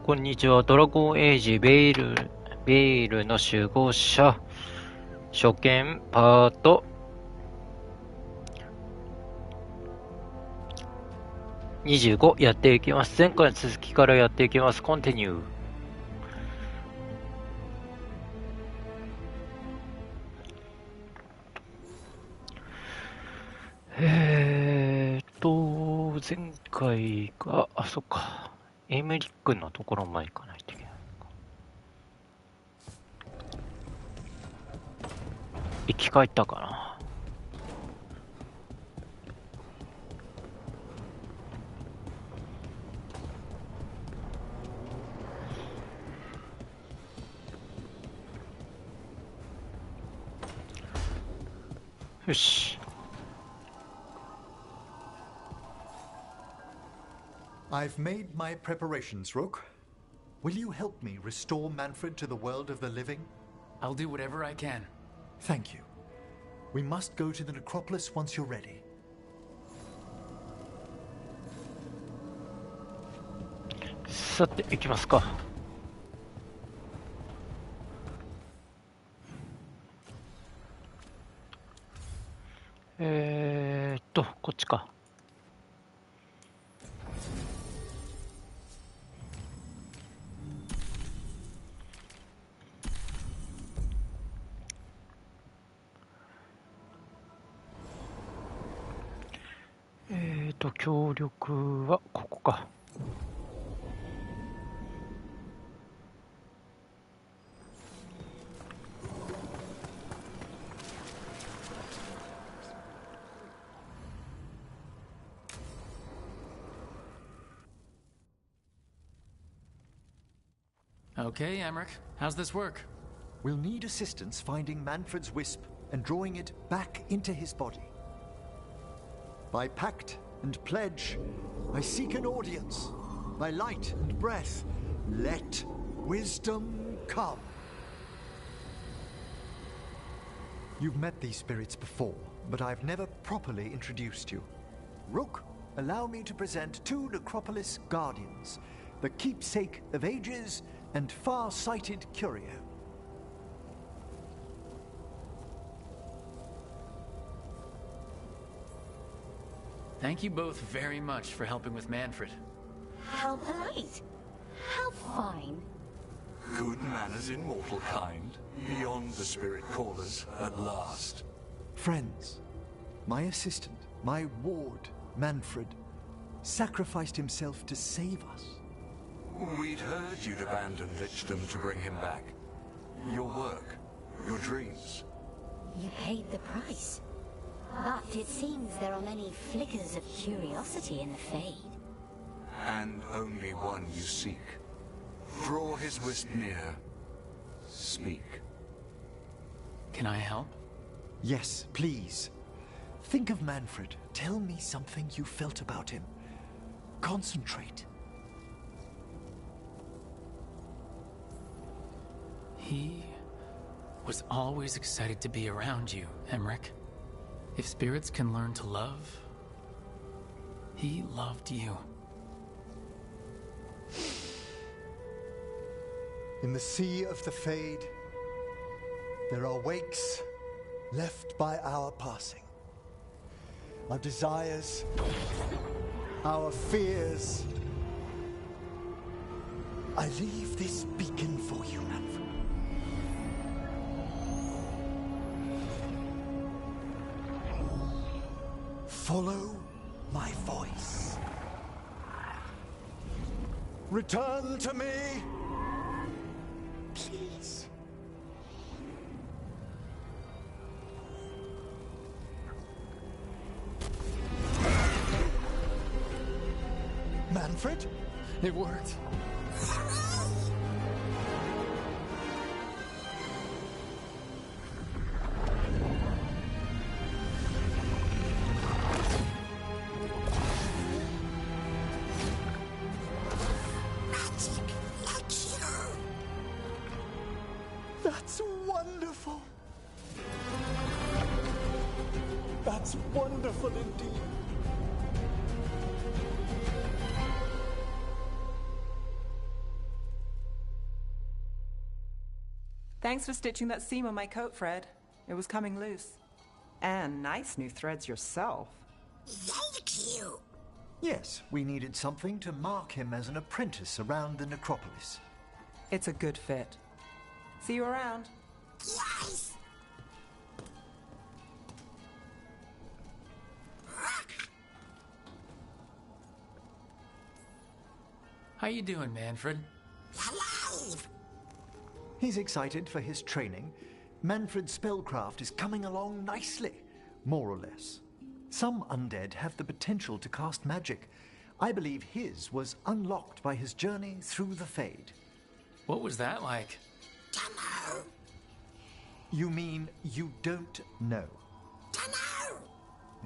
こんにちは。ドラゴンエイジベイルの守護者初見パート25やっていきます。前回の続きからやっていきます。コンティニュー。前回が、そっか。エイムリックのところまで行かないといけないのか。生き返ったかな。よし。I've made my preparations, Rook. Will you help me restore Manfred to the world of the living? I'll do whatever I can. Thank you. We must go to the necropolis once you're ready. さて、行きますか。こっちか。協力はここか。Okay, Emmerich. How's this work? We'll need assistance finding Manfred's wisp and drawing it back into his body. By pact and pledge, I seek an audience. By light and breath, let wisdom come. You've met these spirits before, but I've never properly introduced you. Rook, allow me to present two Necropolis Guardians, the keepsake of ages and far-sighted curio. Thank you both very much for helping with Manfred. How polite. How fine. Good manners in mortal kind, beyond the spirit callers at last. Friends, my assistant, my ward, Manfred, sacrificed himself to save us. We'd heard you'd abandoned Lichdom to bring him back. Your work, your dreams. You paid the price. But it seems there are many flickers of curiosity in the Fade. And only one you seek. Draw his wisp near. Speak. Can I help? Yes, please. Think of Manfred. Tell me something you felt about him. Concentrate. He was always excited to be around you, Emmerich. If spirits can learn to love, he loved you. In the sea of the Fade, there are wakes left by our passing. Our desires, our fears. I leave this beacon for you, Manfred. Follow my voice. Return to me, please. Manfred? It worked. That's wonderful. That's wonderful indeed. Thanks for stitching that seam on my coat, Fred. It was coming loose. And nice new threads yourself. Thank you. Yes, we needed something to mark him as an apprentice around the necropolis. It's a good fit. See you around. Yes. How you doing, Manfred? Alive. He's excited for his training. Manfred's spellcraft is coming along nicely, more or less. Some undead have the potential to cast magic. I believe his was unlocked by his journey through the Fade. What was that like? Dunno. You mean you don't know? Dunno.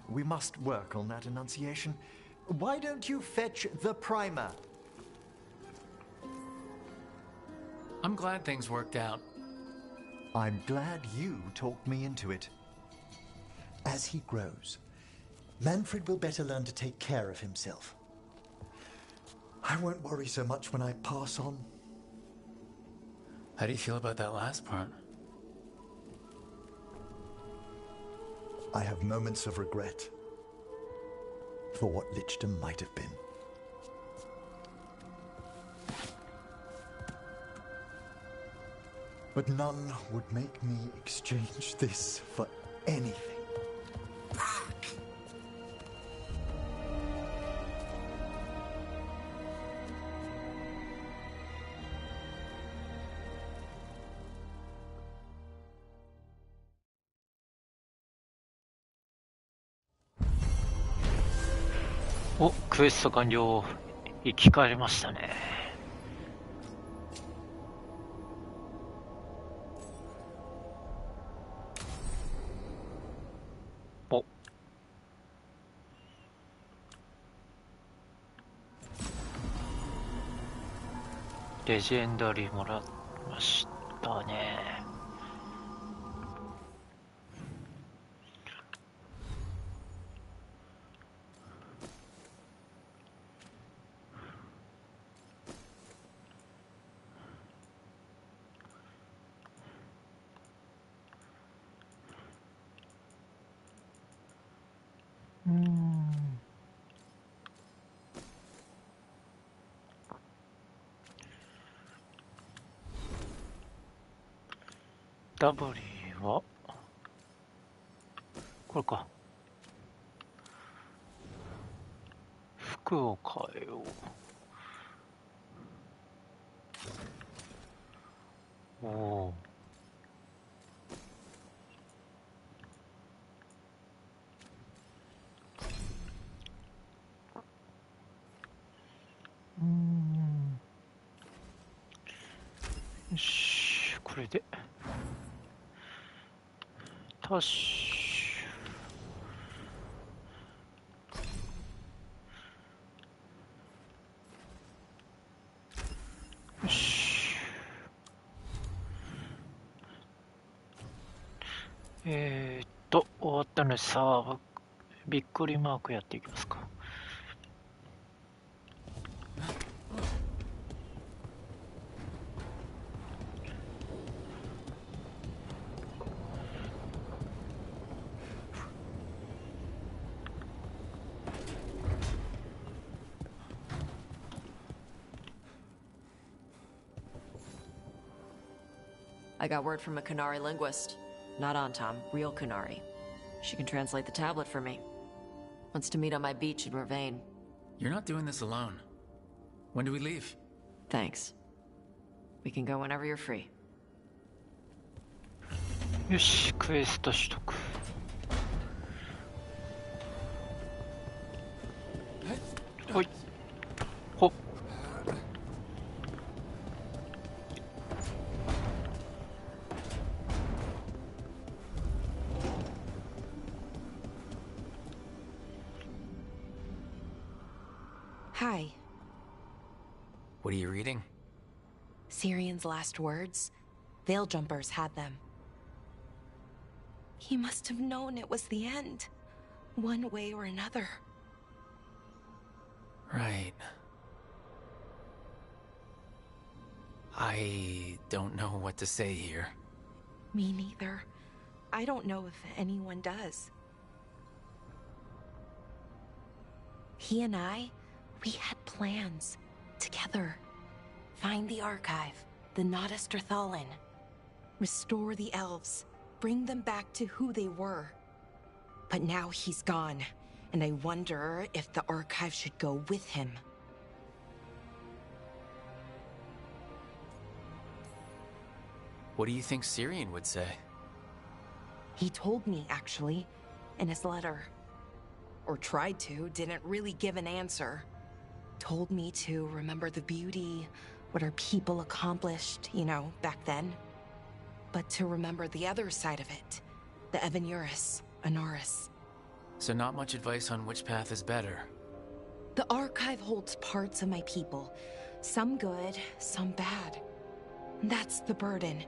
We must work on that enunciation. Why don't you fetch the primer? I'm glad things worked out. I'm glad you talked me into it. As he grows, Manfred will better learn to take care of himself. I won't worry so much when I pass on. How do you feel about that last part? I have moments of regret for what Lichdom might have been. But none would make me exchange this for anything.お、クエスト完了。生き返りましたね。お。レジェンダリーもらいましたね。ダブリーはこれか。服を変えよう。おお。よし、これで。タッシュ。よし。終わったのでさあ、びっくりマークやっていきますか。I got word from a Kunari linguist. Not Antam, real Kunari. She can translate the tablet for me. Wants to meet on my beach in Ravane. You're not doing this alone. When do we leave? Thanks. We can go whenever you're free. よし、クエスト取得。ほい。ほっ。Hi. What are you reading? Syrian's last words? Veil Jumpers had them. He must have known it was the end, one way or another. Right. I don't know what to say here. Me neither. I don't know if anyone does. He and I, we had plans. Together. Find the archive, the Nodasterthalin. Restore the elves. Bring them back to who they were. But now he's gone, and I wonder if the archive should go with him. What do you think Syrian would say? He told me, actually, in his letter. Or tried to, didn't really give an answer. Told me to remember the beauty, what our people accomplished, you know, back then. But to remember the other side of it, the Evanuris, Anaris. So not much advice on which path is better. The archive holds parts of my people, some good, some bad. That's the burden.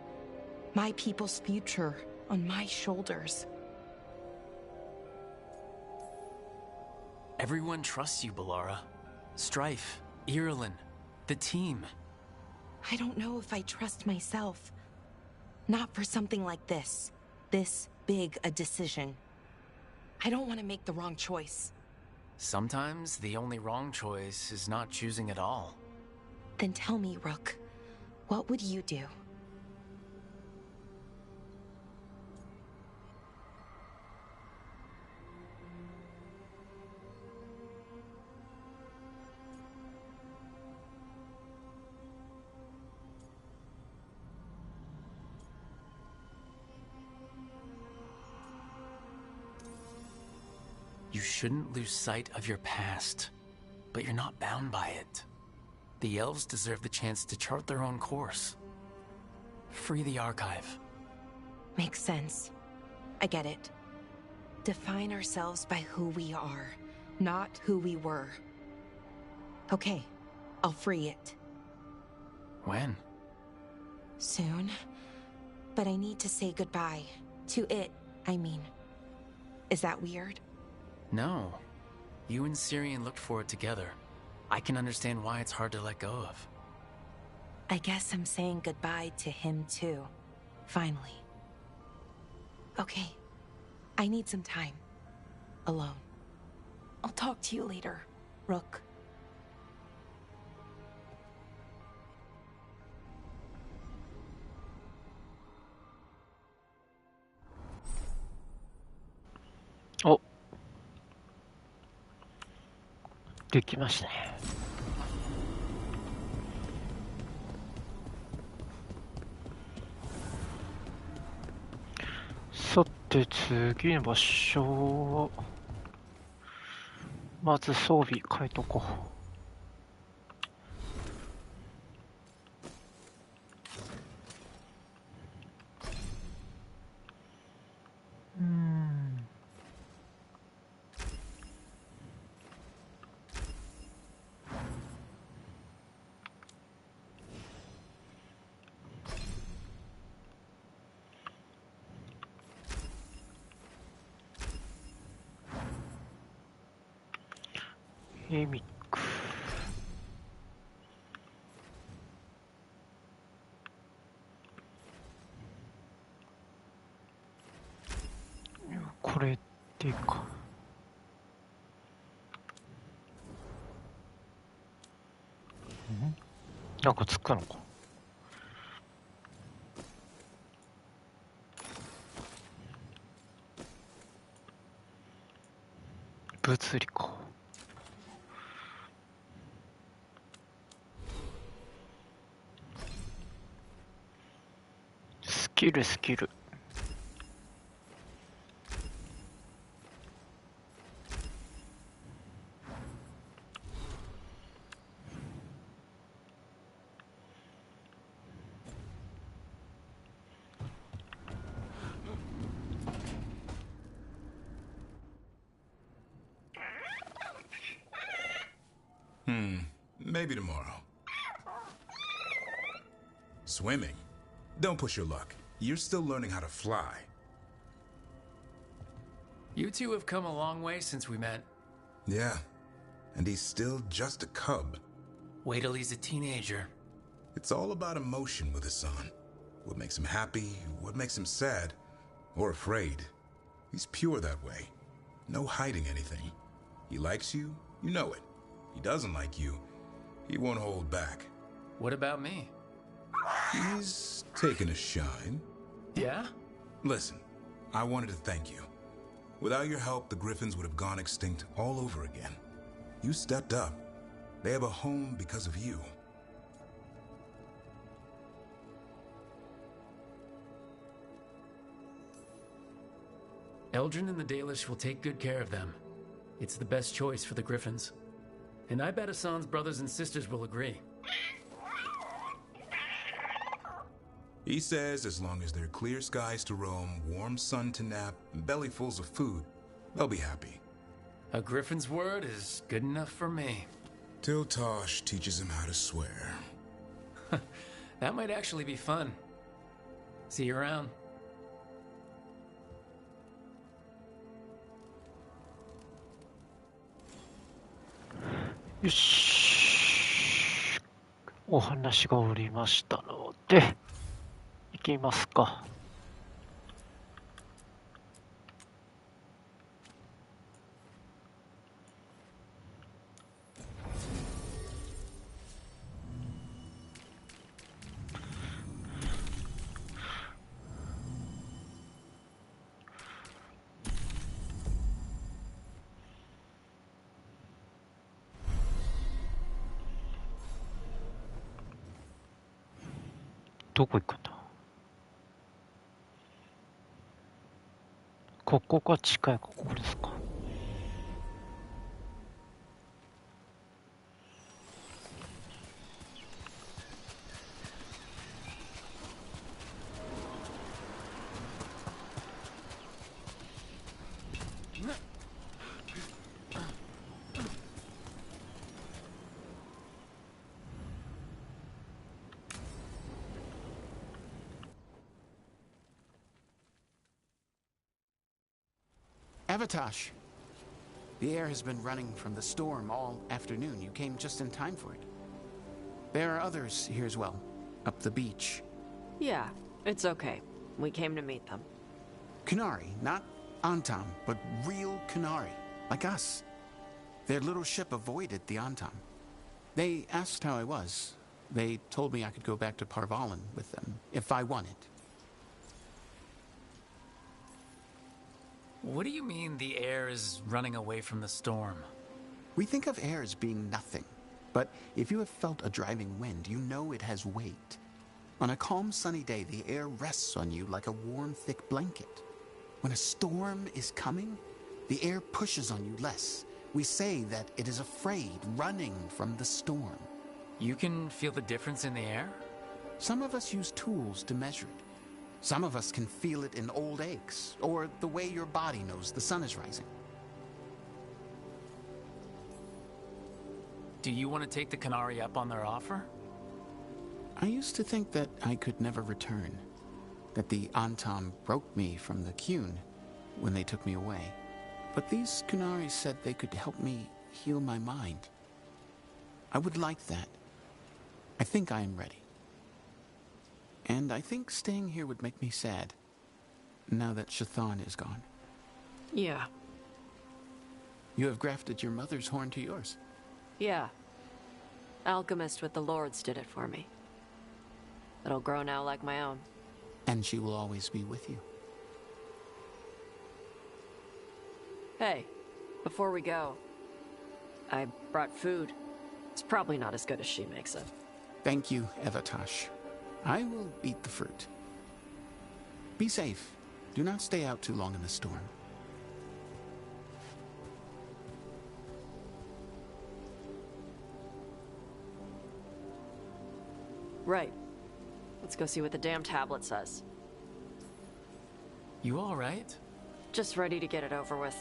My people's future on my shoulders. Everyone trusts you, Balara. Strife, Irulan, the team. I don't know if I trust myself. Not for something like this. This big a decision. I don't want to make the wrong choice. Sometimes the only wrong choice is not choosing at all. Then tell me, Rook, what would you do? You shouldn't lose sight of your past, but you're not bound by it. The elves deserve the chance to chart their own course. Free the archive. Makes sense. I get it. Define ourselves by who we are, not who we were. Okay, I'll free it. When? Soon. But I need to say goodbye. To it, I mean. Is that weird? No. You and Syrian looked for it together. I can understand why it's hard to let go of. I guess I'm saying goodbye to him too. Finally. Okay. I need some time. Alone. I'll talk to you later, Rook. Oh。できましたね。さて次の場所はまず装備変えとこう。エミック。これでいいか。なんかつくのか。物理か。スキル。Maybe tomorrow. Swimming? Don't push your luck. You're still learning how to fly. You two have come a long way since we met. Yeah, and he's still just a cub. Wait till he's a teenager. It's all about emotion with his son. What makes him happy, what makes him sad, or afraid. He's pure that way. No hiding anything. He likes you, you know it. He doesn't like you, he won't hold back. What about me? He's taken a shine. Yeah? Listen, I wanted to thank you. Without your help, the Griffins would have gone extinct all over again. You stepped up. They have a home because of you. Eldrin and the Dalish will take good care of them. It's the best choice for the Griffins. And I bet Hassan's brothers and sisters will agree. He says as long as there are clear skies to roam, warm sun to nap, and bellyfuls of food, they'll be happy. A Griffin's word is good enough for me. Till Tosh teaches him how to swear. That might actually be fun. See you around. よし。お話がおりましたので、行きますか。どこ行くんだ。ここが近いか、ここですか。Avatosh, the air has been running from the storm all afternoon. You came just in time for it. There are others here as well, up the beach. Yeah, it's okay. We came to meet them. Kunari, not Antam, but real Kunari, like us. Their little ship avoided the Antam. They asked how I was. They told me I could go back to Parvalan with them, if I wanted. What do you mean the air is running away from the storm? We think of air as being nothing, but if you have felt a driving wind, you know it has weight. On a calm, sunny day, the air rests on you like a warm, thick blanket. When a storm is coming, the air pushes on you less. We say that it is afraid, running from the storm. You can feel the difference in the air? Some of us use tools to measure it. Some of us can feel it in old aches, or the way your body knows the sun is rising. Do you want to take the Kunari up on their offer? I used to think that I could never return, that the Antam broke me from the Kyun when they took me away. But these Kunari said they could help me heal my mind. I would like that. I think I am ready. And I think staying here would make me sad, now that Shathan is gone. Yeah. You have grafted your mother's horn to yours. Yeah. Alchemist with the Lords did it for me. It'll grow now like my own. And she will always be with you. Hey, before we go, I brought food. It's probably not as good as she makes it. Thank you, Avatosh. I will eat the fruit. Be safe. Do not stay out too long in the storm. Right. Let's go see what the damn tablet says. You all right? Just ready to get it over with.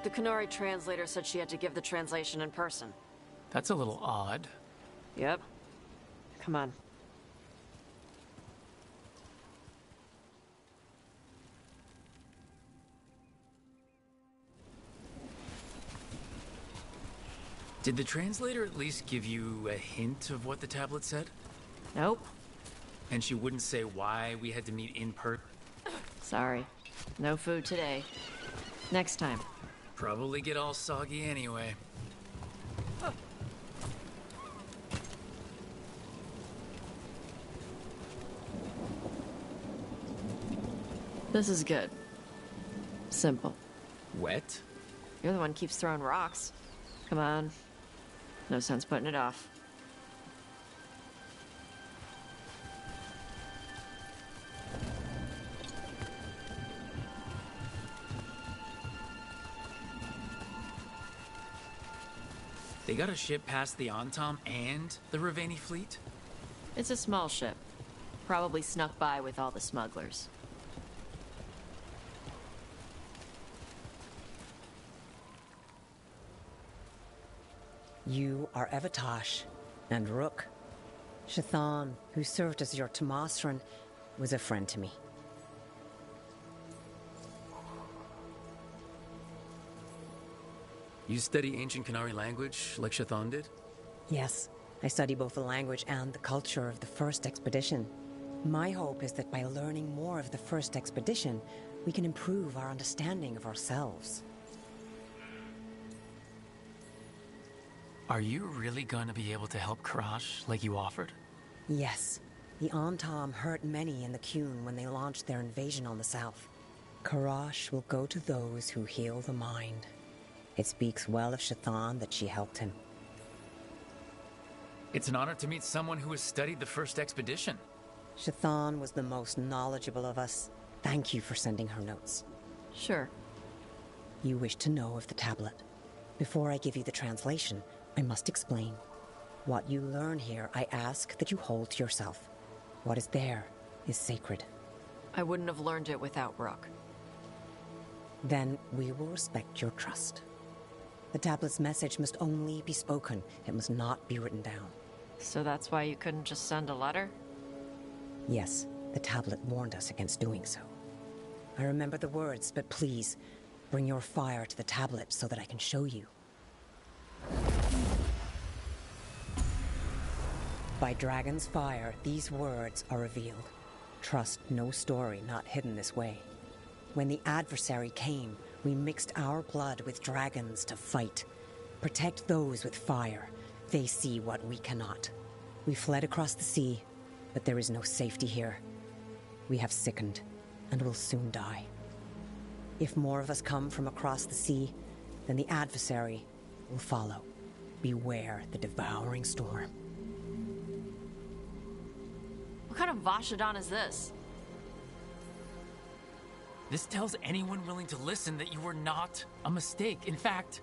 The Kunari translator said she had to give the translation in person. That's a little odd. Yep. Come on. Did the translator at least give you a hint of what the tablet said? Nope. And she wouldn't say why we had to meet in person? Sorry. No food today. Next time. Probably get all soggy anyway. This is good. Simple. Wet? You're the one who keeps throwing rocks. Come on. No sense putting it off. They got a ship past the Antom and the Ravani fleet? It's a small ship. Probably snuck by with all the smugglers. You are Evatosh and Rook. Shathan, who served as your Tomasran, was a friend to me. You study ancient Qunari language like Shathan did? Yes, I study both the language and the culture of the first expedition. My hope is that by learning more of the first expedition, we can improve our understanding of ourselves. Are you really gonna be able to help Karash like you offered? Yes. The Antom hurt many in the Qun when they launched their invasion on the south. Karash will go to those who heal the mind. It speaks well of Shathan that she helped him. It's an honor to meet someone who has studied the first expedition. Shathan was the most knowledgeable of us. Thank you for sending her notes. Sure. You wish to know of the tablet. Before I give you the translation, I must explain. What you learn here, I ask that you hold to yourself. What is there is sacred. I wouldn't have learned it without Rook. Then we will respect your trust. The tablet's message must only be spoken. It must not be written down. So that's why you couldn't just send a letter? Yes, the tablet warned us against doing so. I remember the words, but please, bring your fire to the tablet so that I can show you. By Dragon's fire, these words are revealed. Trust no story not hidden this way. When the adversary came, we mixed our blood with dragons to fight. Protect those with fire. They see what we cannot. We fled across the sea, but there is no safety here. We have sickened, and will soon die. If more of us come from across the sea, then the adversary will follow. Beware the devouring storm. What kind of Vashadan is this? This tells anyone willing to listen that you were not a mistake. In fact,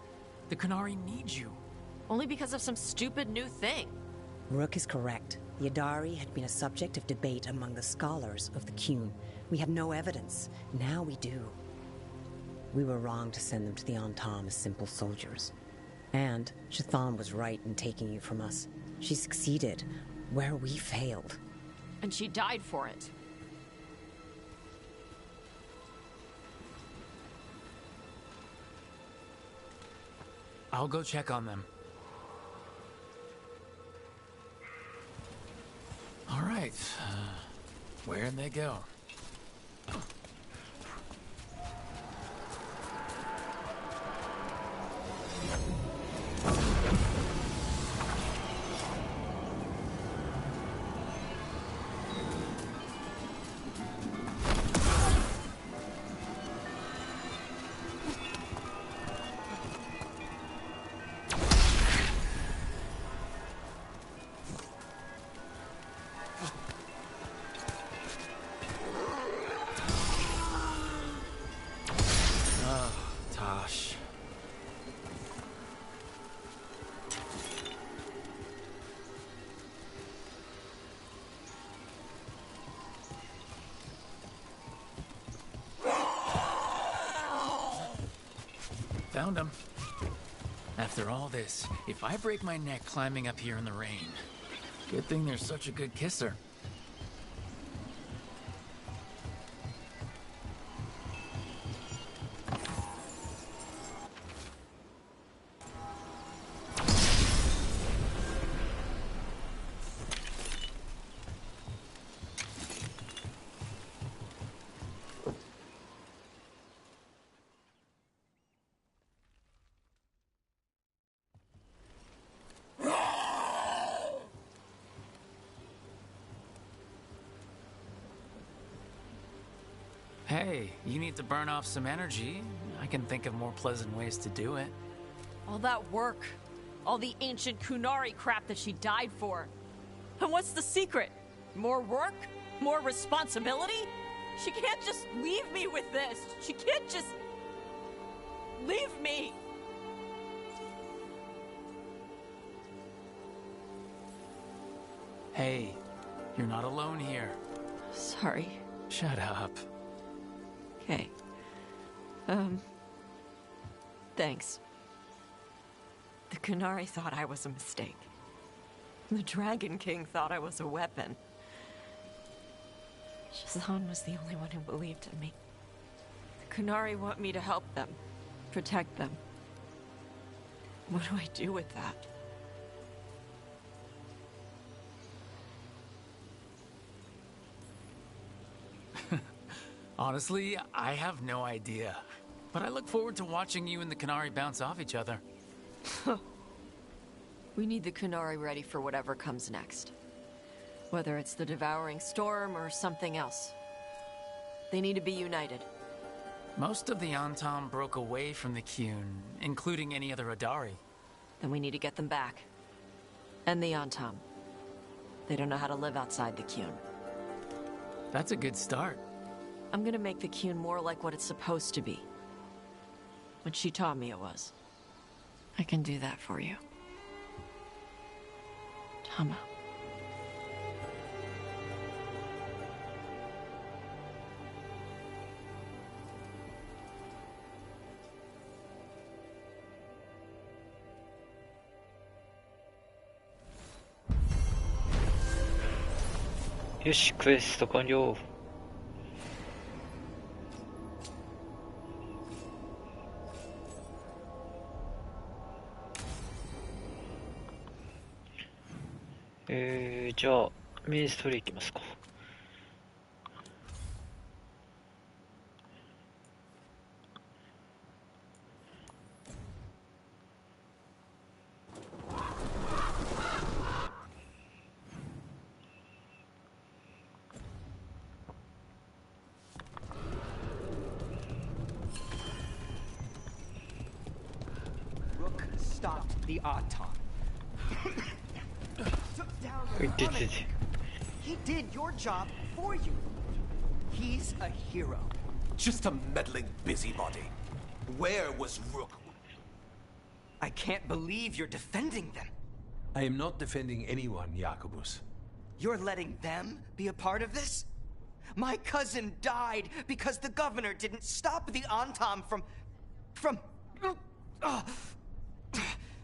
the Qunari need you. Only because of some stupid new thing. Rook is correct. The Adari had been a subject of debate among the scholars of the Qun. We had no evidence. Now we do. We were wrong to send them to the Antom as simple soldiers. And Shathan was right in taking you from us. She succeeded where we failed. And she died for it. I'll go check on them. All right. Where'd they go? Found him. After all this, if I break my neck climbing up here in the rain, good thing there's such a good kisser. Hey, you need to burn off some energy. I can think of more pleasant ways to do it. All that work, all the ancient Kunari crap that she died for. And what's the secret? More work? More responsibility? She can't just leave me with this. She can't just leave me. Hey, you're not alone here. Sorry. Shut up. Okay. Thanks. The Kunari thought I was a mistake. The Dragon King thought I was a weapon. Shazan was the only one who believed in me. The Kunari want me to help them, protect them. What do I do with that? Honestly, I have no idea. But I look forward to watching you and the Kunari bounce off each other. We need the Kunari ready for whatever comes next. Whether it's the devouring storm or something else. They need to be united. Most of the Antam broke away from the Kyun, including any other Adari. Then we need to get them back. And the Antam. They don't know how to live outside the Kyun. That's a good start. I'm gonna make the Kyun more like what it's supposed to be. What she taught me it was. I can do that for you. Tama.よし、クエスト完了。じゃあメインストーリー行きますか。Rook stopped the Antam. He did your job for you. He's a hero. Just a meddling busybody. Where was Rook? I can't believe you're defending them. I am not defending anyone, Jacobus. You're letting them be a part of this? My cousin died because the governor didn't stop the Antam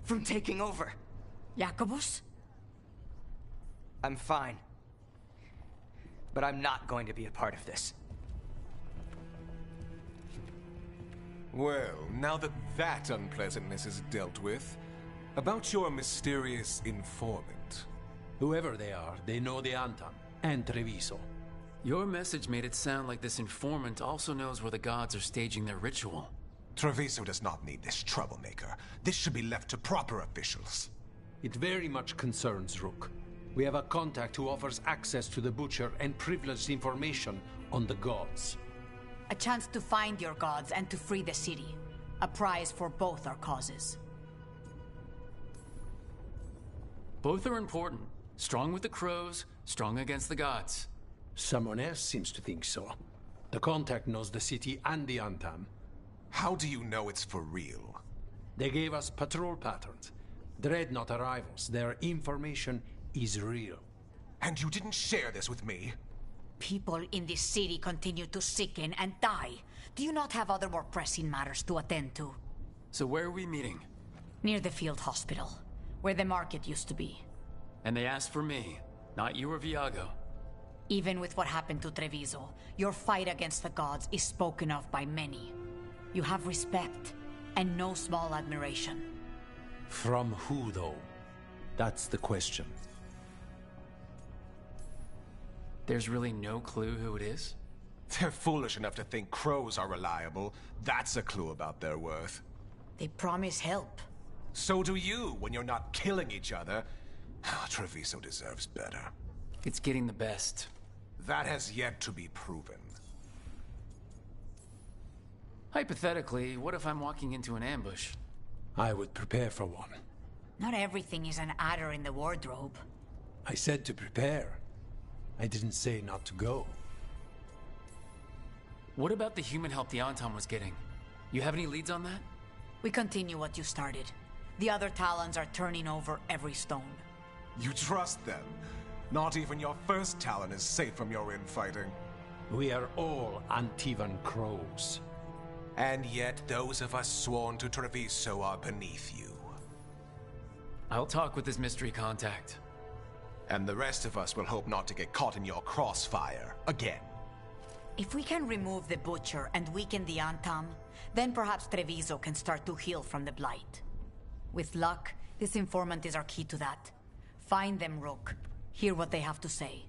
from taking over. Jacobus? I'm fine. But I'm not going to be a part of this. Well, now that that unpleasantness is dealt with, about your mysterious informant. Whoever they are, they know the Antam and Treviso. Your message made it sound like this informant also knows where the gods are staging their ritual. Treviso does not need this troublemaker. This should be left to proper officials. It very much concerns Rook. We have a contact who offers access to the Butcher and privileged information on the gods. A chance to find your gods and to free the city. A prize for both our causes. Both are important. Strong with the crows, strong against the gods. Someone else seems to think so. The contact knows the city and the Antam. How do you know it's for real? They gave us patrol patterns. Dreadnought arrivals. Their information is real. And you didn't share this with me? People in this city continue to sicken and die. Do you not have other more pressing matters to attend to? So where are we meeting? Near the field hospital, where the market used to be. And they asked for me, not you or Viago. Even with what happened to Treviso, your fight against the gods is spoken of by many. You have respect, and no small admiration. From who, though? That's the question. There's really no clue who it is? They're foolish enough to think crows are reliable. That's a clue about their worth. They promise help. So do you, when you're not killing each other. Treviso deserves better. It's getting the best. That has yet to be proven. Hypothetically, what if I'm walking into an ambush? I would prepare for one. Not everything is an adder in the wardrobe. I said to prepare. I didn't say not to go. What about the human help the Anton was getting? You have any leads on that? We continue what you started. The other Talons are turning over every stone. You trust them? Not even your first Talon is safe from your infighting. We are all Antivan crows. And yet those of us sworn to Treviso are beneath you. I'll talk with this mystery contact. And the rest of us will hope not to get caught in your crossfire again. If we can remove the Butcher and weaken the Antam, then perhaps Treviso can start to heal from the Blight. With luck, this informant is our key to that. Find them, Rook. Hear what they have to say.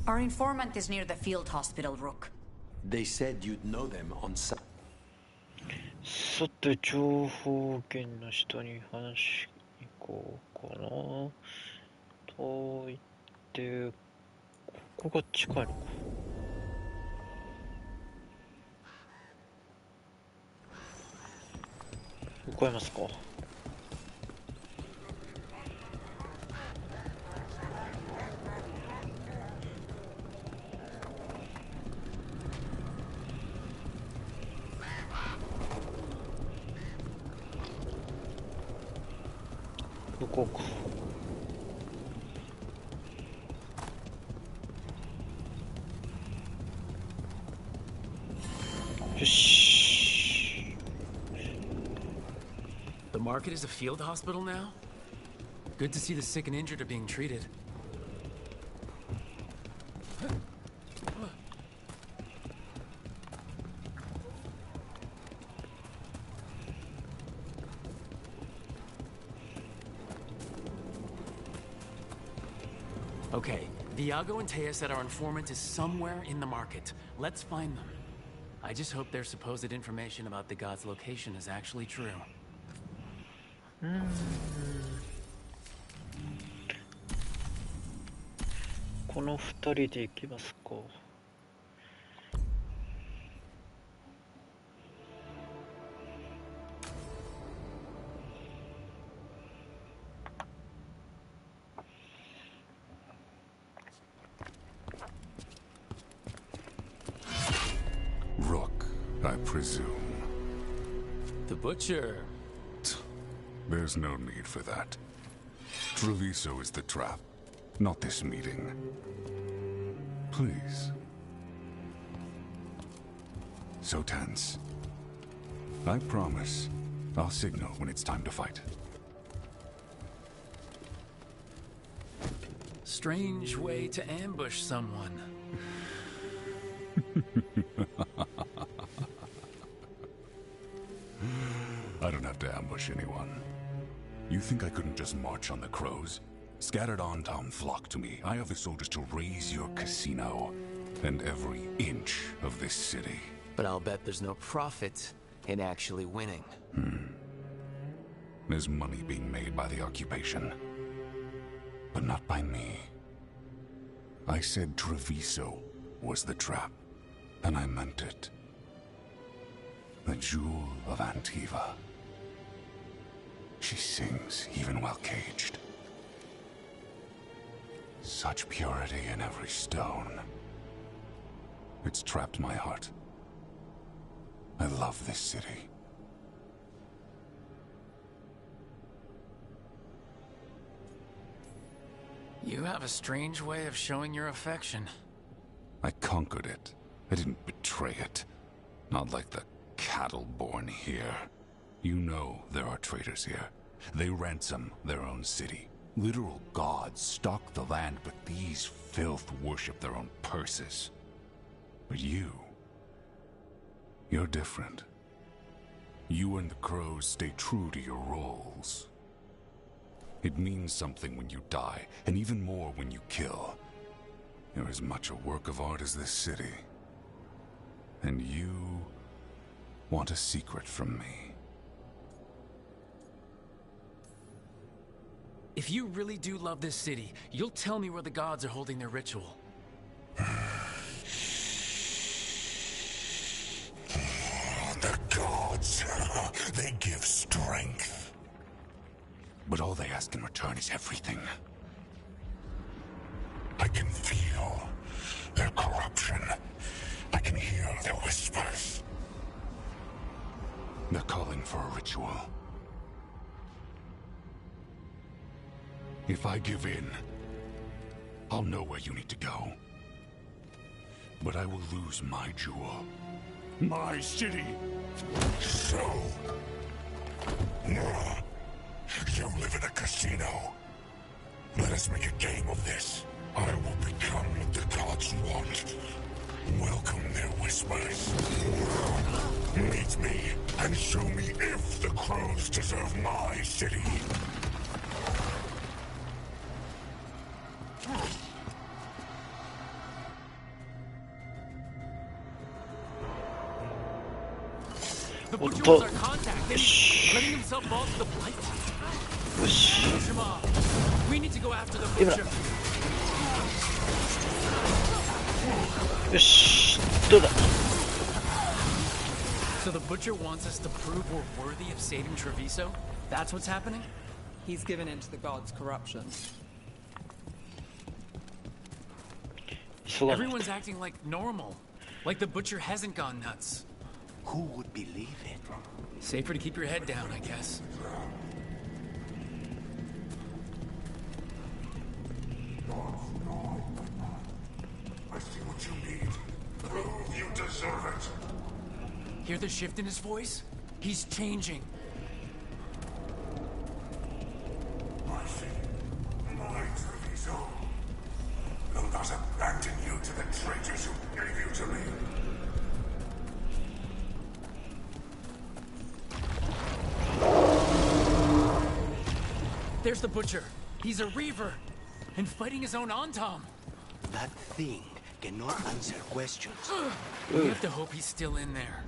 Our informant is near the field hospital, Rook. They said you'd know them on site. さて、情報源の人に話しに行こうかな。と言って、ここが近いのか。向かいますか。向こうか。よし。The market is a field hospital now? Good to see the sick and injured are being treated. Okay, Viago and Taya said our informant is somewhere in the market. Let's find them. I just hope their supposed information about the god's location is actually true. この二人で行きますか。Rook, I presume. The Butcher. There's no need for that. Treviso is the trap, not this meeting. Please. So tense. I promise. I'll signal when it's time to fight. Strange way to ambush someone. I don't have to ambush anyone. You think I couldn't just march on the crows? Scattered Antom flock to me. I have the soldiers to raise your casino and every inch of this city. But I'll bet there's no profit in actually winning. There's money being made by the occupation. But not by me. I said Treviso was the trap, and I meant it. The jewel of Antiva. She sings even while caged. Such purity in every stone. It's trapped my heart. I love this city. You have a strange way of showing your affection. I conquered it. I didn't betray it. Not like the cattle born here. You know there are traitors here. They ransom their own city. Literal gods stalk the land, but these filth worship their own purses. But you're different. You and the crows stay true to your roles. It means something when you die, and even more when you kill. You're as much a work of art as this city. And you want a secret from me. If you really do love this city, you'll tell me where the gods are holding their ritual. They give strength. But all they ask in return is everything. I can feel their corruption. I can hear their whispers. They're calling for a ritual. If I give in, I'll know where you need to go. But I will lose my jewel. My city. So... you live in a casino. Let us make a game of this. I will become what the gods want. Welcome their whispers. Meet me and show me if the crows deserve my city. The butcher was our contact, letting himself fall to the blight. Push him off. We need to go after the butcher. よし、どうだ。 So the butcher wants us to prove we're worthy of saving Treviso? That's what's happening? He's given in to the gods' corruption. Everyone's acting like normal. Like the butcher hasn't gone nuts. Who would believe it? Safer to keep your head down, I guess. I see what you need. Prove you deserve it. Hear the shift in his voice? He's changing. My city, my Treviso. Will not abandon you to the traitors who gave you to me. There's the butcher. He's a reaver. And fighting his own Antom. That thing cannot answer questions. We have to hope he's still in there.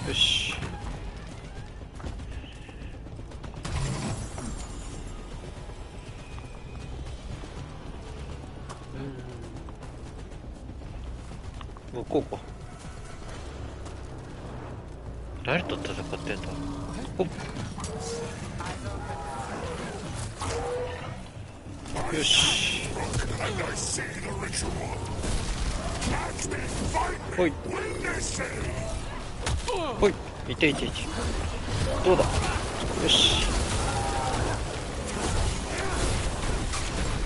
Push. Go, go, go. 誰と戦ってんだ。おっ。よし。ほい。ほい。いていていて。どうだ。よし。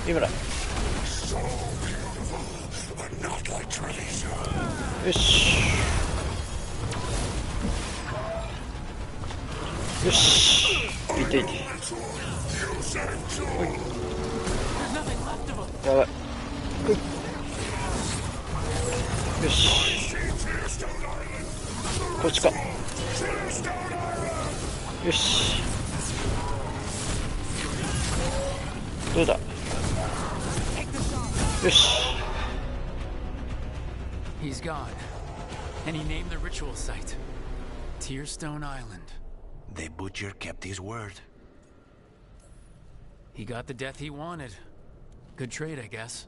今だ。よし。よし。いていて。ほい。やばい。ほい。よし。こっちか。よし。どうだ。よし。He's gone. And he named the ritual site. Tearstone Island. The butcher kept his word. He got the death he wanted. Good trade, I guess.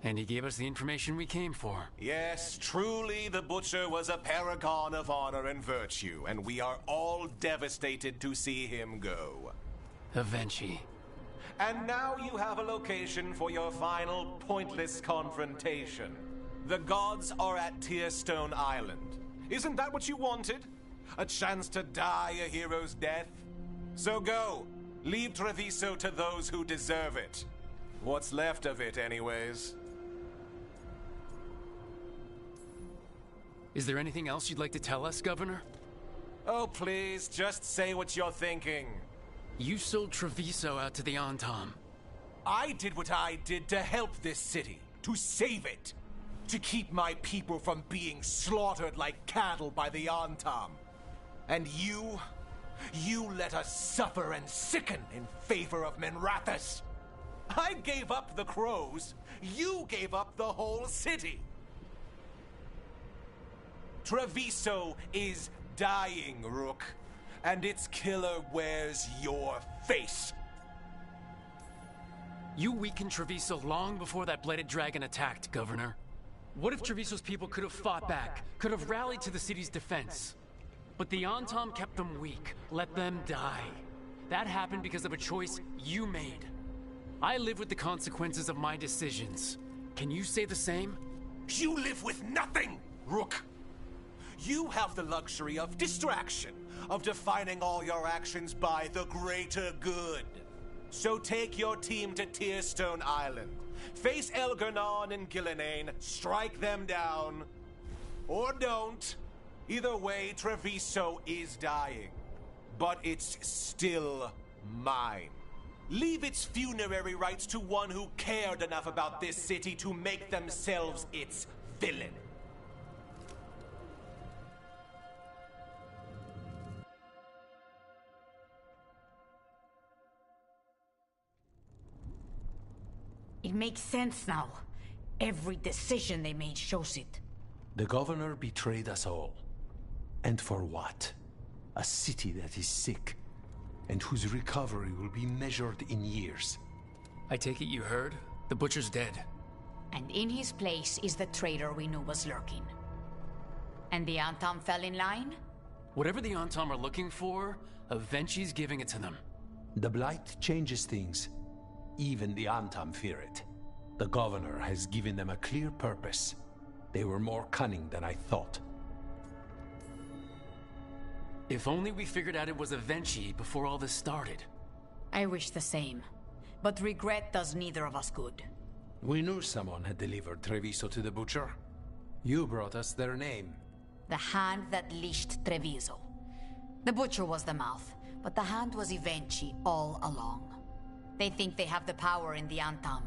And he gave us the information we came for. Yes, truly the butcher was a paragon of honor and virtue, and we are all devastated to see him go. Avenchi. And now you have a location for your final pointless confrontation. The gods are at Tearstone Island. Isn't that what you wanted? A chance to die a hero's death? So go. Leave Treviso to those who deserve it. What's left of it, anyways. Is there anything else you'd like to tell us, Governor? Oh, please, just say what you're thinking. You sold Treviso out to the Antom. I did what I did to help this city, to save it, to keep my people from being slaughtered like cattle by the Antom. And you let us suffer and sicken in favor of Minrathous. I gave up the crows, you gave up the whole city. Treviso is dying, Rook, and its killer wears your face. You weakened Treviso long before that blighted dragon attacked, Governor. What if Treviso's people could have fought back, could have rallied to the city's defense? But the Antom kept them weak, let them die. That happened because of a choice you made. I live with the consequences of my decisions. Can you say the same? You live with nothing, Rook! You have the luxury of distraction, of defining all your actions by the greater good. So take your team to Tearstone Island. Face Elgernon and Gillenane, strike them down. Or don't. Either way, Treviso is dying. But it's still mine. Leave its funerary rites to one who cared enough about this city to make themselves its villain. It makes sense now. Every decision they made shows it. The governor betrayed us all. And for what? A city that is sick, and whose recovery will be measured in years. I take it you heard? The butcher's dead. And in his place is the traitor we knew was lurking. And the Antom fell in line? Whatever the Antom are looking for, Avenci's giving it to them. The Blight changes things. Even the Antom fear it. The governor has given them a clear purpose. They were more cunning than I thought. If only we figured out it was Avenci before all this started. I wish the same. But regret does neither of us good. We knew someone had delivered Treviso to the butcher. You brought us their name. The hand that leashed Treviso. The butcher was the mouth, but the hand was Avenci all along. They think they have the power in the Antom,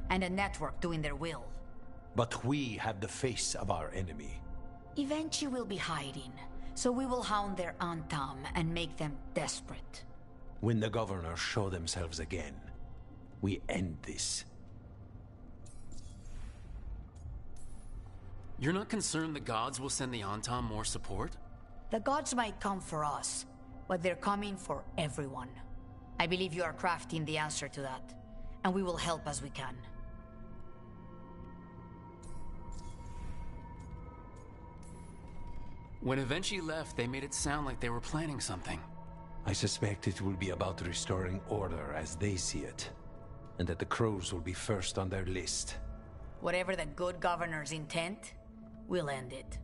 and a network doing their will. But we have the face of our enemy. Avenci will be hiding, so we will hound their Antom and make them desperate. When the governors show themselves again, we end this. You're not concerned the gods will send the Antom more support? The gods might come for us, but they're coming for everyone. I believe you are crafting the answer to that, and we will help as we can. When Avenci left, they made it sound like they were planning something. I suspect it will be about restoring order as they see it, and that the crows will be first on their list. Whatever the good governor's intent, we'll end it.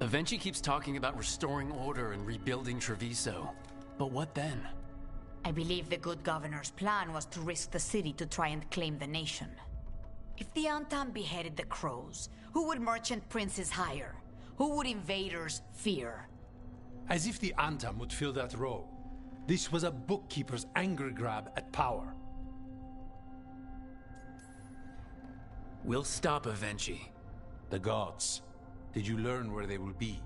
Avenci keeps talking about restoring order and rebuilding Treviso. But what then? I believe the good governor's plan was to risk the city to try and claim the nation. If the Antom beheaded the crows, who would merchant princes hire? Who would invaders fear? As if the Antom would fill that role. This was a bookkeeper's angry grab at power. We'll stop Avenci. The gods. Did you learn where they will be?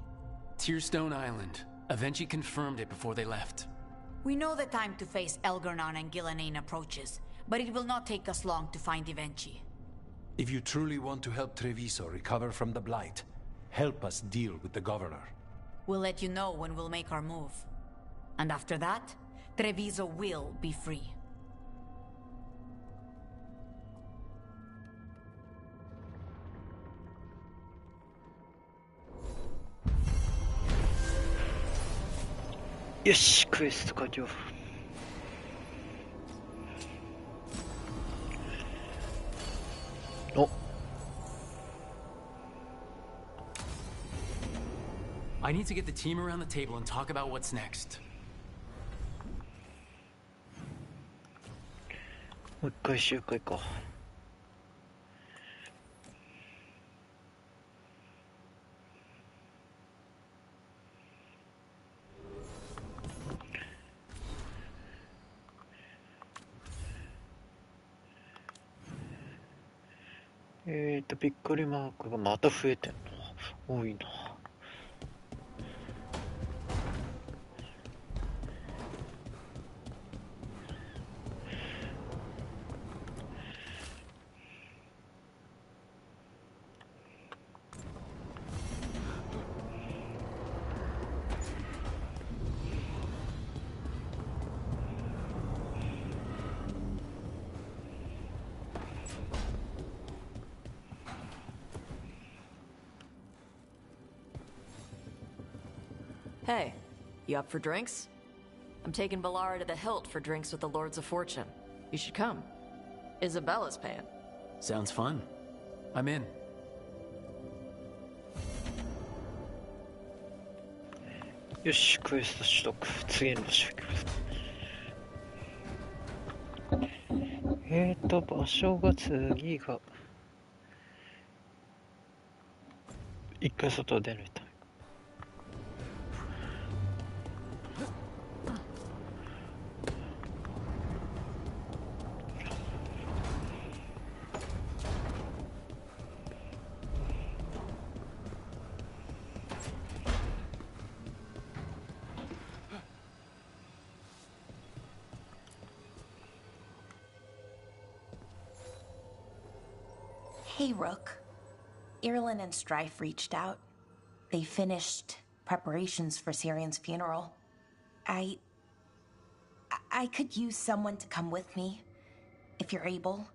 Tearstone Island. Avenci confirmed it before they left. We know the time to face Elgernon and Gillenane approaches, but it will not take us long to find Avenci. If you truly want to help Treviso recover from the Blight, help us deal with the governor. We'll let you know when we'll make our move. And after that, Treviso will be free. Yes, quest 完了。お。I need to get the team around the table and talk about what's next. もう一回集会か。びっくりマークがまた増えてんの。多いな。Hey, you up for drinks? I'm taking Ballara to the Hilt for drinks with the Lords of Fortune. You should come. Isabella's paying. Sounds fun. I'm in. よし、クエスト取得。次の仕掛け。場所が次が一回外を出るため。Hey, Rook. Irlin and Strife reached out. They finished preparations for Syrian's funeral. I could use someone to come with me. If you're able.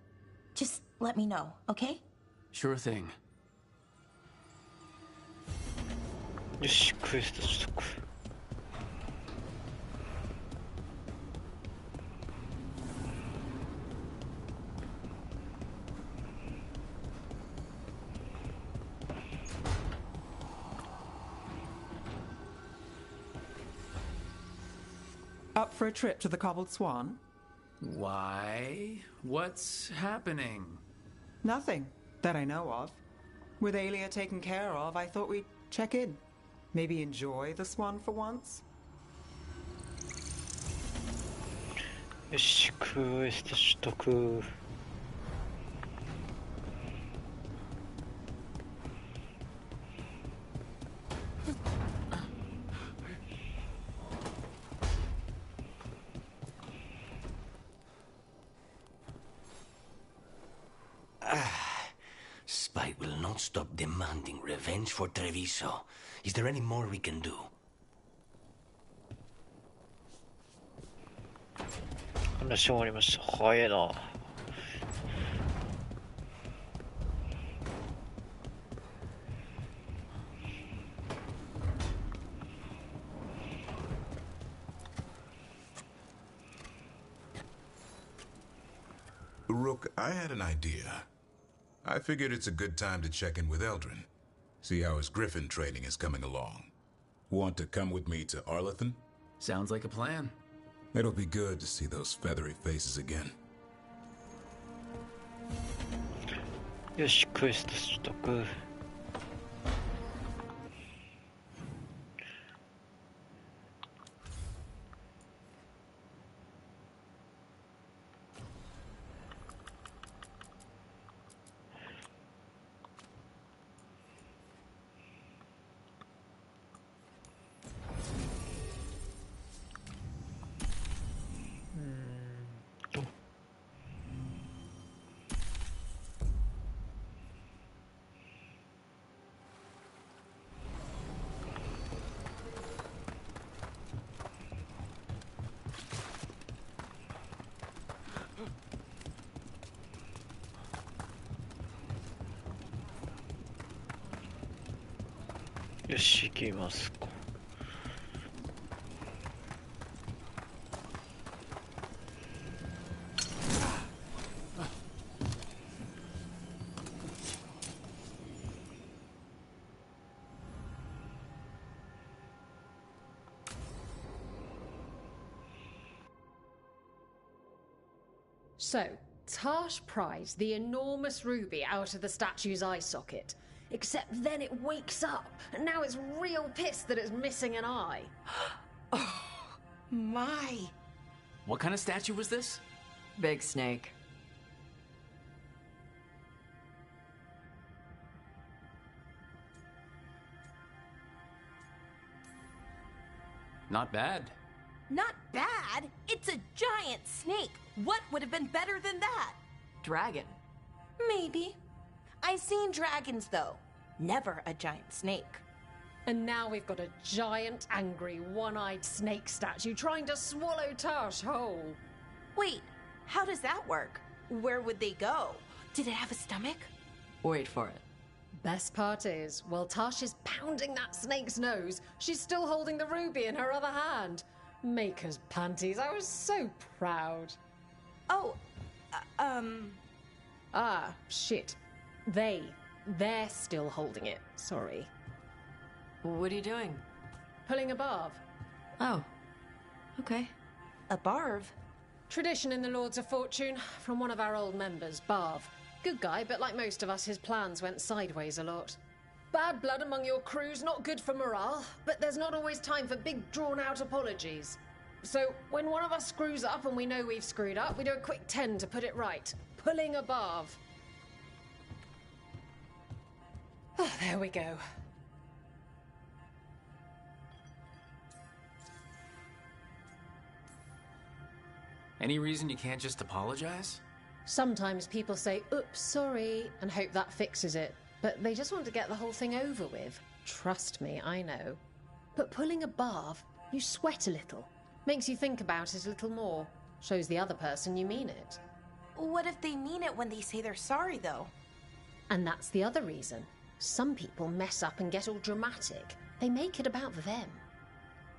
Just let me know, okay? Sure thing. よし、クエスト取得。Up for a trip to the Cobbled Swan? Why? What's happening? Nothing that I know of. With Aelia taken care of, I thought we'd check in. Maybe enjoy the Swan for once? よし、クエスト取得。Spite will not stop demanding revenge for Treviso. Is there any more we can do? 話終わりました。早いな。Rook, I had an idea. I figured it's a good time to check in with Eldrin. See how his Griffin training is coming along. Want to come with me to Arlethan? Sounds like a plan. It'll be good to see those feathery faces again. よし、クエスト取得。よし、行きますか。So, Tash pries the enormous ruby out of the statue's eye socket. Except then it wakes up, and now it's real pissed that it's missing an eye. Oh, my. What kind of statue was this? Big snake. Not bad. Not bad. It's a giant snake. What would have been better than that? Dragon. Maybe. I've seen dragons, though. Never a giant snake. And now we've got a giant, angry, one-eyed snake statue trying to swallow Tash whole. Wait, how does that work? Where would they go? Did it have a stomach? Wait for it. Best part is, while Tash is pounding that snake's nose, she's still holding the ruby in her other hand. Maker's panties, I was so proud. Oh, Ah, shit. They're still holding it. Sorry. What are you doing? Pulling a barb. Oh. Okay. A barb? Tradition in the Lords of Fortune, from one of our old members, Barv. Good guy, but like most of us, his plans went sideways a lot. Bad blood among your crews, not good for morale, but there's not always time for big, drawn-out apologies. So, when one of us screws up and we know we've screwed up, we do a quick 10 to put it right. Pulling a Barv. Oh, there we go. Any reason you can't just apologize? Sometimes people say, oops, sorry, and hope that fixes it. But they just want to get the whole thing over with. Trust me, I know. But pulling a barb, you sweat a little. Makes you think about it a little more. Shows the other person you mean it. What if they mean it when they say they're sorry, though? And that's the other reason. Some people mess up and get all dramatic. They make it about them.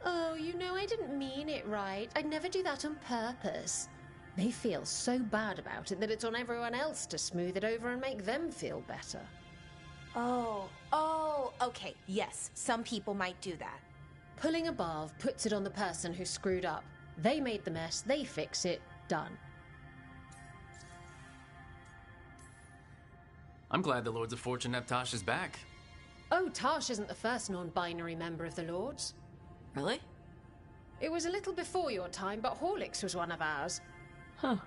Oh, you know, I didn't mean it right. I'd never do that on purpose. They feel so bad about it that it's on everyone else to smooth it over and make them feel better. Oh, okay. Yes, some people might do that. Pulling a barb puts it on the person who screwed up. They made the mess, they fix it, done. I'm glad the Lords of Fortune have Tasha's back. Oh, Tash isn't the first non-binary member of the Lords. Really? It was a little before your time, but Horlicks was one of ours. Huh.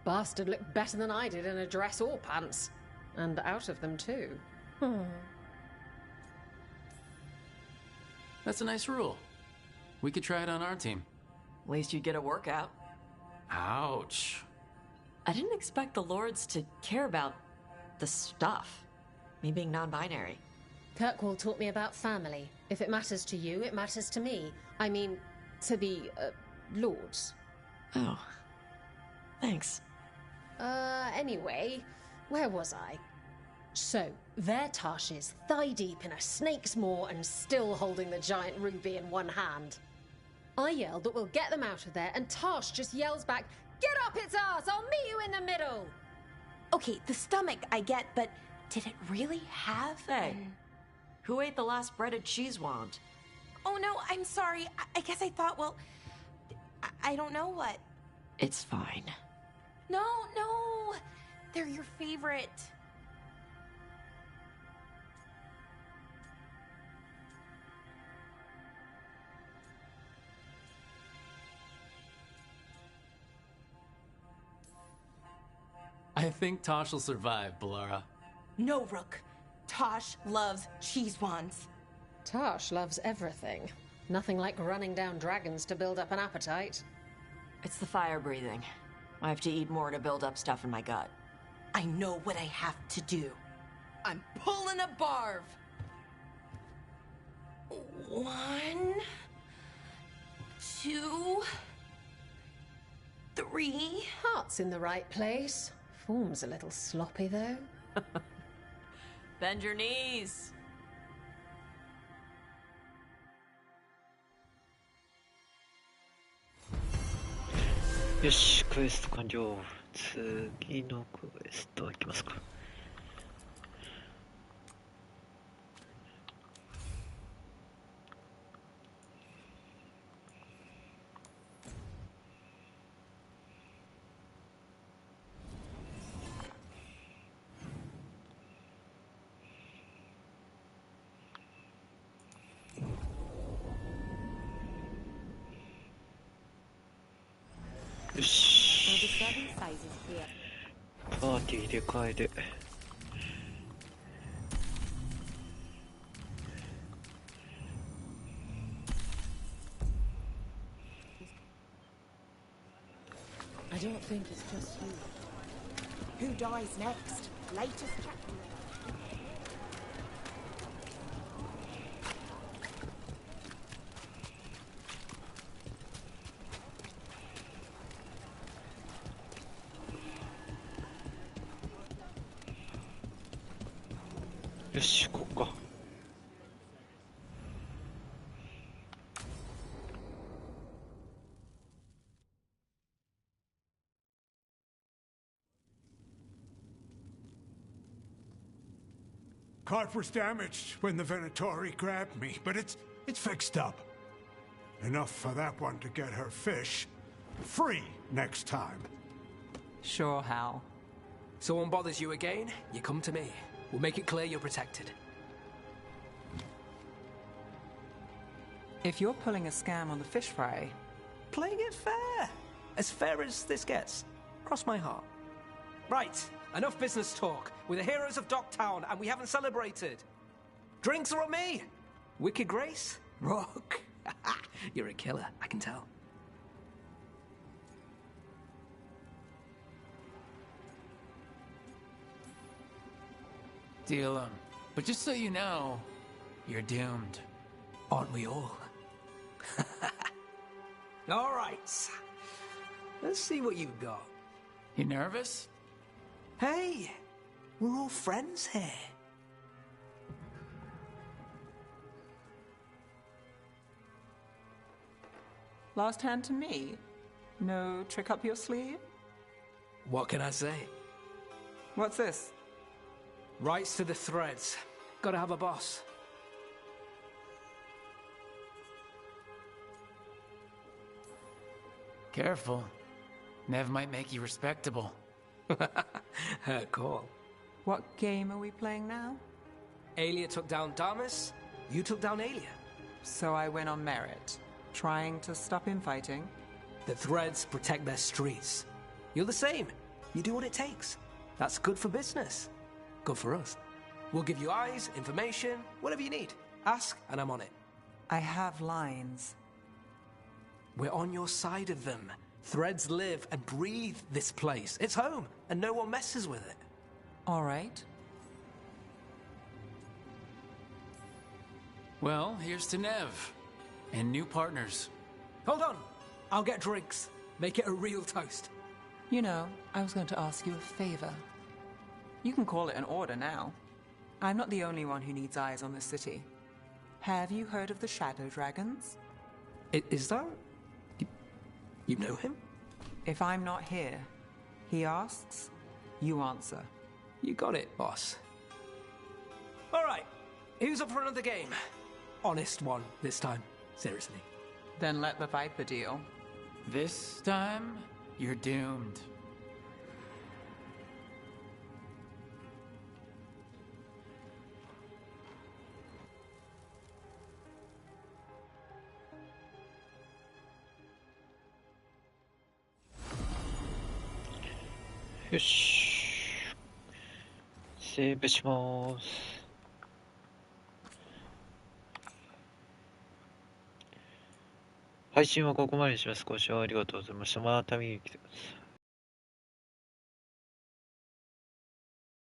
Bastard looked better than I did in a dress or pants. And out of them, too. That's a nice rule. We could try it on our team. At least you'd get a workout. Ouch. I didn't expect the Lords to care about the stuff. Me being non-binary. Kirkwall taught me about family. If it matters to you, it matters to me. I mean, to the, Lords. Oh. Thanks. Anyway, where was I? So, there Tash is, thigh-deep in a snake's maw and still holding the giant ruby in one hand. I yelled that we'll get them out of there, and Tash just yells back, "Get up its ass! I'll meet you in the middle!" Okay, the stomach I get, but did it really have... Hey, who ate the last breaded cheese wand? Oh no, I'm sorry. I guess I thought, well... I don't know what. It's fine. No, they're your favorite. I think Tosh will survive, Balara. No, Rook. Tosh loves cheese wands. Tash loves everything. Nothing like running down dragons to build up an appetite. It's the fire breathing. I have to eat more to build up stuff in my gut. I know what I have to do. I'm pulling a barb. 1, 2, 3. Heart's in the right place. Form's a little sloppy, though. Bend your knees.よし、クエスト完了。次のクエストいきますか。よし。パーティー入れ替えで。I don't think it's just you. Who dies next? Latest chapter. よし、行こうか。Cart was damaged when the Venatori grabbed me, but it's fixed up. Enough for that one to get her fish free next time. Sure, Hal. Someone bothers you again, you come to me. We'll make it clear you're protected. If you're pulling a scam on the fish fry, Playing it fair. As fair as this gets. Cross my heart. Right, enough business talk. We're the heroes of Docktown, and we haven't celebrated. Drinks are on me. Wicked Grace? Rock. You're a killer, I can tell. Deal 'em. But just so you know, you're doomed. Aren't we all? All right. Let's see what you've got. You nervous? Hey, we're all friends here. last hand to me? No trick up your sleeve? What can I say? What's this? Rights to the threads. Gotta have a boss. Careful. Nev might make you respectable. Her call. What game are we playing now? Aelia took down Damas, you took down Aelia. So I win on merit. Trying to stop infighting? The threads protect their streets. You're the same. You do what it takes. That's good for business. Good for us. We'll give you eyes, information, whatever you need. Ask, and I'm on it. I have lines. We're on your side of them. Threads live and breathe this place. It's home, and no one messes with it. All right. Well, here's to Nev. And new partners. Hold on. I'll get drinks. Make it a real toast. You know, I was going to ask you a favor. You can call it an order now. I'm not the only one who needs eyes on this city. Have you heard of the Shadow Dragons? Is that... You know him? If I'm not here, he asks, you answer. You got it, boss. All right. Who's up for another game? Honest one this time. Seriously. Then let the Viper deal. This time, you're doomed.よし。セーブします。配信はここまでにします。ご視聴ありがとうございました。また見に来てください。